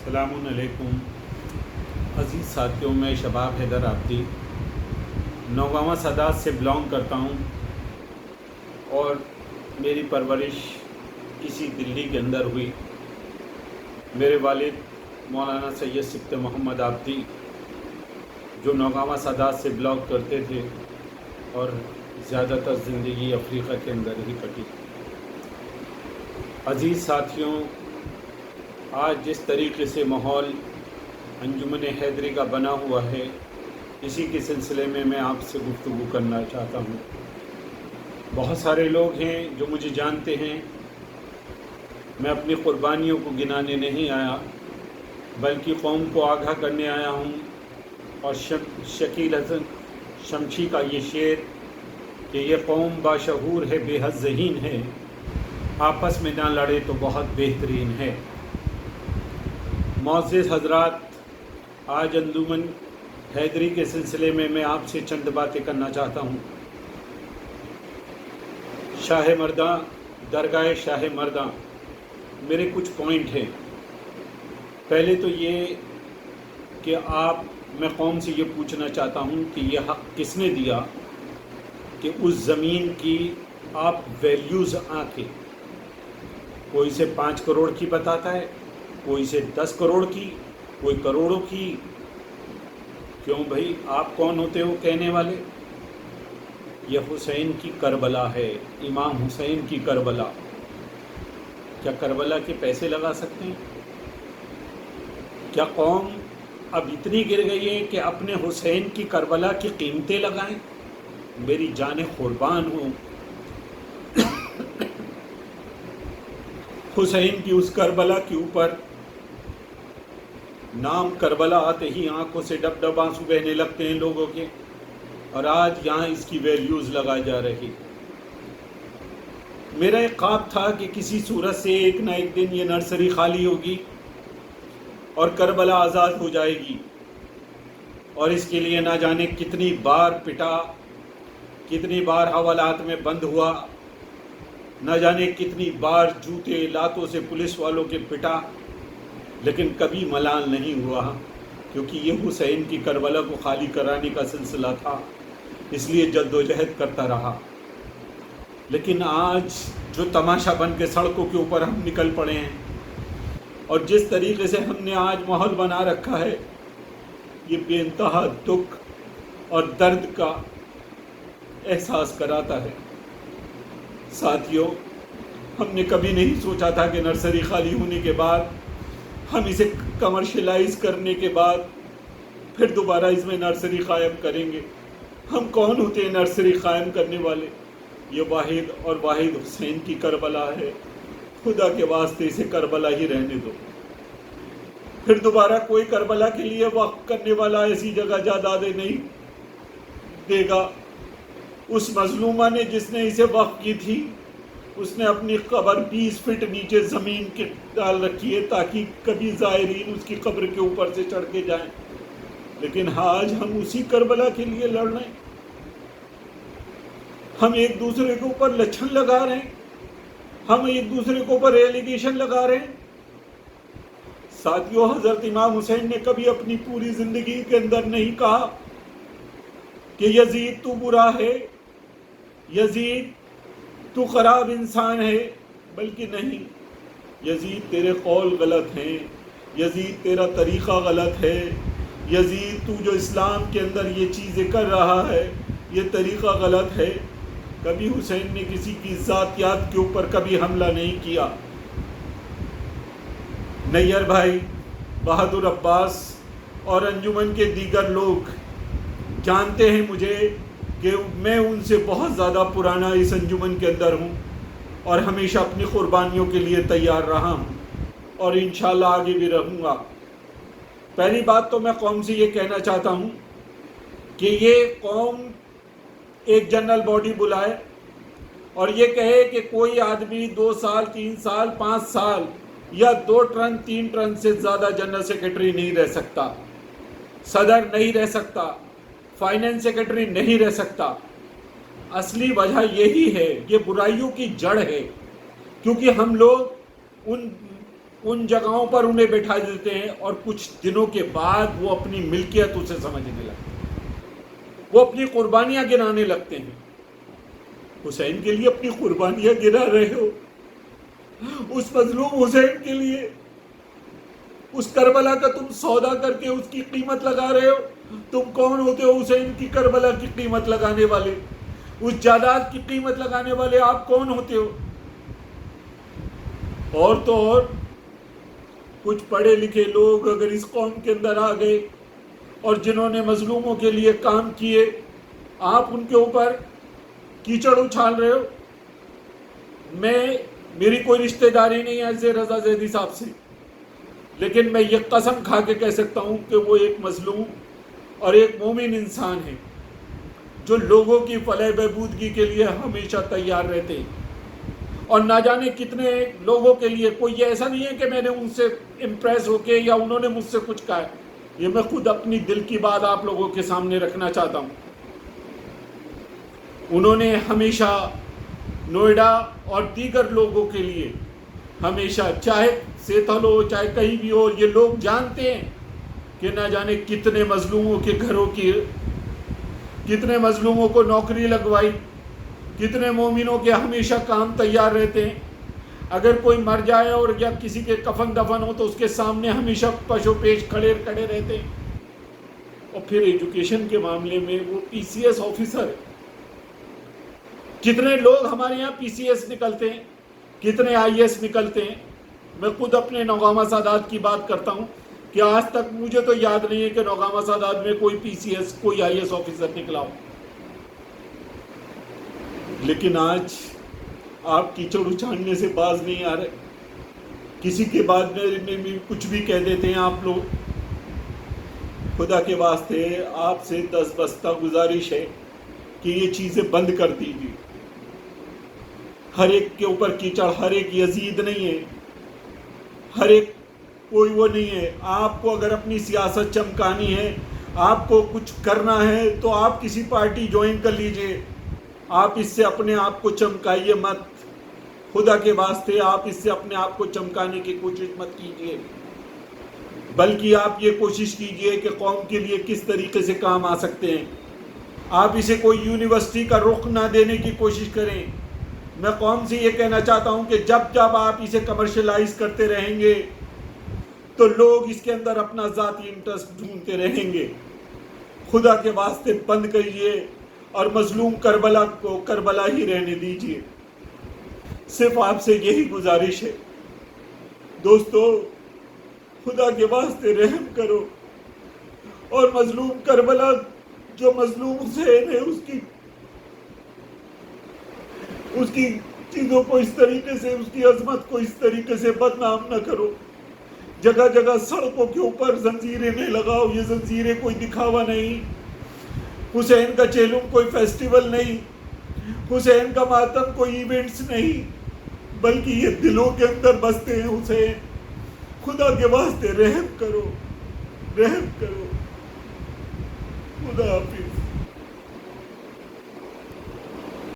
السلام علیکم عزیز ساتھیوں، میں شباب حیدر آبدی نوگاواں سادات سے بلانگ کرتا ہوں اور میری پرورش اسی دلی کے اندر ہوئی۔ میرے والد مولانا سید سبط محمد آبدی جو نوگاواں سادات سے بلانگ کرتے تھے اور زیادہ تر زندگی افریقہ کے اندر ہی کٹی۔ عزیز ساتھیوں، آج جس طریقے سے ماحول انجمن حیدری کا بنا ہوا ہے، اسی کے سلسلے میں آپ سے گفتگو کرنا چاہتا ہوں۔ بہت سارے لوگ ہیں جو مجھے جانتے ہیں۔ میں اپنی قربانیوں کو گنانے نہیں آیا، بلکہ قوم کو آگاہ کرنے آیا ہوں۔ اور شکیل حسن شمشی کا یہ شعر کہ یہ قوم باشعور ہے، بے حد ذہین ہے، آپس میں نہ لڑے تو بہت بہترین ہے۔ معزز حضرات، آج انجمن حیدری کے سلسلے میں آپ سے چند باتیں کرنا چاہتا ہوں۔ شاہ مرداں، درگاہ شاہ مرداں، میرے کچھ پوائنٹ ہیں۔ پہلے تو یہ کہ میں قوم سے یہ پوچھنا چاہتا ہوں کہ یہ حق کس نے دیا کہ اس زمین کی آپ ویلیوز آنکھیں، کوئی سے 5 کروڑ کی بتاتا ہے، کوئی سے 10 کروڑ کی، کوئی کروڑوں کی۔ کیوں بھائی، آپ کون ہوتے ہو کہنے والے؟ یہ حسین کی کربلا ہے، امام حسین کی کربلا۔ کیا کربلا کے پیسے لگا سکتے ہیں؟ کیا قوم اب اتنی گر گئی ہے کہ اپنے حسین کی کربلا کی قیمتیں لگائیں؟ میری جانیں قربان ہوں، حسین کی اس کربلا کے اوپر نام کربلا آتے ہی آنکھوں سے ڈب ڈب آنسو بہنے لگتے ہیں لوگوں کے، اور آج یہاں اس کی ویلیوز لگائی جا رہی۔ میرا ایک خواب تھا کہ کسی صورت سے ایک نہ ایک دن یہ نرسری خالی ہوگی اور کربلا آزاد ہو جائے گی، اور اس کے لیے نہ جانے کتنی بار پٹا، کتنی بار حوالات میں بند ہوا، نہ جانے کتنی بار جوتے لاتوں سے پولیس والوں کے پٹا، لیکن کبھی ملال نہیں ہوا، کیونکہ یہ حسین کی کربلا کو خالی کرانے کا سلسلہ تھا، اس لیے جد و جہد کرتا رہا۔ لیکن آج جو تماشا بن کے سڑکوں کے اوپر ہم نکل پڑے ہیں، اور جس طریقے سے ہم نے آج ماحول بنا رکھا ہے، یہ بے انتہا دکھ اور درد کا احساس کراتا ہے۔ ساتھیوں، ہم نے کبھی نہیں سوچا تھا کہ نرسری خالی ہونے کے بعد، ہم اسے کمرشلائز کرنے کے بعد پھر دوبارہ اس میں نرسری قائم کریں گے۔ ہم کون ہوتے ہیں نرسری قائم کرنے والے؟ یہ واحد اور واحد حسین کی کربلا ہے، خدا کے واسطے اسے کربلا ہی رہنے دو۔ پھر دوبارہ کوئی کربلا کے لیے وقف کرنے والا ایسی جگہ جائیدادیں نہیں دے گا۔ اس مظلومہ نے جس نے اسے وقف کی تھی، اس نے اپنی قبر 20 فٹ نیچے زمین کے ڈال رکھی ہے تاکہ کبھی زائرین اس کی قبر کے اوپر سے چڑھ کے جائیں۔ لیکن آج ہم اسی کربلا کے لیے لڑ رہے ہیں۔ ہم ایک دوسرے کے اوپر لچھن لگا رہے ہیں، ہم ایک دوسرے کے اوپر ایلیگیشن لگا رہے ہیں۔ ساتھیوں، حضرت امام حسین نے کبھی اپنی پوری زندگی کے اندر نہیں کہا کہ یزید تو برا ہے، یزید تو خراب انسان ہے، بلکہ نہیں، یزید تیرے قول غلط ہیں، یزید تیرا طریقہ غلط ہے، یزید تو جو اسلام کے اندر یہ چیزیں کر رہا ہے، یہ طریقہ غلط ہے۔ کبھی حسین نے کسی کی ذاتیات کے اوپر کبھی حملہ نہیں کیا۔ نیئر بھائی، بہادر عباس اور انجمن کے دیگر لوگ جانتے ہیں مجھے کہ میں ان سے بہت زیادہ پرانا اس انجمن کے اندر ہوں، اور ہمیشہ اپنی قربانیوں کے لیے تیار رہا ہوں، اور انشاءاللہ آگے بھی رہوں گا۔ پہلی بات تو میں قوم سے یہ کہنا چاہتا ہوں کہ یہ قوم ایک جنرل باڈی بلائے اور یہ کہے کہ کوئی آدمی 2 سال 3 سال 5 سال یا 2 ٹرم 3 ٹرم سے زیادہ جنرل سیکرٹری نہیں رہ سکتا، صدر نہیں رہ سکتا، فائنینس سیکرٹری نہیں رہ سکتا۔ اصلی وجہ یہی ہے، یہ برائیوں کی جڑ ہے، کیونکہ ہم لوگ ان جگہوں پر انہیں بٹھا دیتے ہیں اور کچھ دنوں کے بعد وہ اپنی ملکیت اسے سمجھنے لگتے ہیں، وہ اپنی قربانیاں گرانے لگتے ہیں۔ حسین کے لیے اپنی قربانیاں گرا رہے ہو، اس مظلوم حسین کے لیے، اس کربلا کا تم سودا کر کے اس کی قیمت لگا رہے ہو۔ تم کون ہوتے ہو حسین کی کربلا کی قیمت لگانے والے؟ اس جائیداد کی قیمت لگانے والے آپ کون ہوتے ہو؟ اور تو اور کچھ پڑھے لکھے لوگ اگر اس قوم کے اندر آ گئے اور جنہوں نے مظلوموں کے لیے کام کیے، آپ ان کے اوپر کیچڑ اچھال رہے ہو۔ میری کوئی رشتہ داری نہیں ہے ایسے رضا زیدی صاحب سے، لیکن میں یہ قسم کھا کے کہہ سکتا ہوں کہ وہ ایک مظلوم اور ایک مومن انسان ہے جو لوگوں کی فلاح بہبودگی کے لیے ہمیشہ تیار رہتے ہیں، اور نہ جانے کتنے لوگوں کے لیے۔ کوئی یہ ایسا نہیں ہے کہ میں نے ان سے امپریس ہو کے یا انہوں نے مجھ سے کچھ کہا ہے، یہ میں خود اپنی دل کی بات آپ لوگوں کے سامنے رکھنا چاہتا ہوں۔ انہوں نے ہمیشہ نوئیڈا اور دیگر لوگوں کے لیے ہمیشہ، چاہے سیتھل ہو چاہے کہیں بھی ہو، یہ لوگ جانتے ہیں کہ نہ جانے کتنے مظلوموں کے گھروں کی، کتنے مظلوموں کو نوکری لگوائی، کتنے مومنوں کے ہمیشہ کام تیار رہتے ہیں۔ اگر کوئی مر جائے اور یا کسی کے کفن دفن ہو تو اس کے سامنے ہمیشہ پشو پیش کھڑے رہتے ہیں۔ اور پھر ایجوکیشن کے معاملے میں وہ پی سی ایس آفیسر، کتنے لوگ ہمارے یہاں پی سی ایس نکلتے ہیں، کتنے آئی ایس نکلتے ہیں۔ میں خود اپنے نوگامہ سادات کی بات کرتا ہوں کہ آج تک مجھے تو یاد نہیں ہے کہ نوگامہ سادات میں کوئی پی سی ایس، کوئی آئی ایس آفیسر نکلا ہو۔ لیکن آج آپ کیچڑ اچھالنے سے باز نہیں آ رہے، کسی کے بعد میں بھی کچھ بھی کہہ دیتے ہیں آپ لوگ۔ خدا کے واسطے آپ سے دستبستہ گزارش ہے کہ یہ چیزیں بند کر دیجیے۔ ہر ایک کے اوپر کیچڑ، ہر ایک یزید نہیں ہے، ہر ایک کوئی وہ نہیں ہے۔ آپ کو اگر اپنی سیاست چمکانی ہے، آپ کو کچھ کرنا ہے تو آپ کسی پارٹی جوائن کر لیجئے۔ آپ اس سے اپنے آپ کو چمکائیے مت، خدا کے واسطے آپ اس سے اپنے آپ کو چمکانے کی کوشش مت کیجئے، بلکہ آپ یہ کوشش کیجئے کہ قوم کے لیے کس طریقے سے کام آ سکتے ہیں۔ آپ اسے کوئی یونیورسٹی کا رخ نہ دینے کی کوشش کریں۔ میں قوم سے یہ کہنا چاہتا ہوں کہ جب آپ اسے کمرشلائز کرتے رہیں گے تو لوگ اس کے اندر اپنا ذاتی انٹرسٹ ڈھونڈتے رہیں گے۔ خدا کے واسطے بند کریے اور مظلوم کربلا کو کربلا ہی رہنے دیجیے۔ صرف آپ سے یہی گزارش ہے۔ دوستو، خدا کے واسطے رحم کرو اور مظلوم کربلا جو مظلوم حسین ہے اس کی چیزوں کو اس طریقے سے، اس کی عظمت کو اس طریقے سے بدنام نہ کرو۔ جگہ جگہ سڑکوں کے اوپر زنجیریں نہیں لگاؤ، یہ زنجیریں کوئی دکھاوا نہیں، حسین کا چہلم کوئی فیسٹیول نہیں، حسین کا ماتم کوئی ایونٹس نہیں، بلکہ یہ دلوں کے اندر بستے ہیں حسین۔ خدا کے واسطے رحم کرو، رحم کرو۔ خدا حافظ۔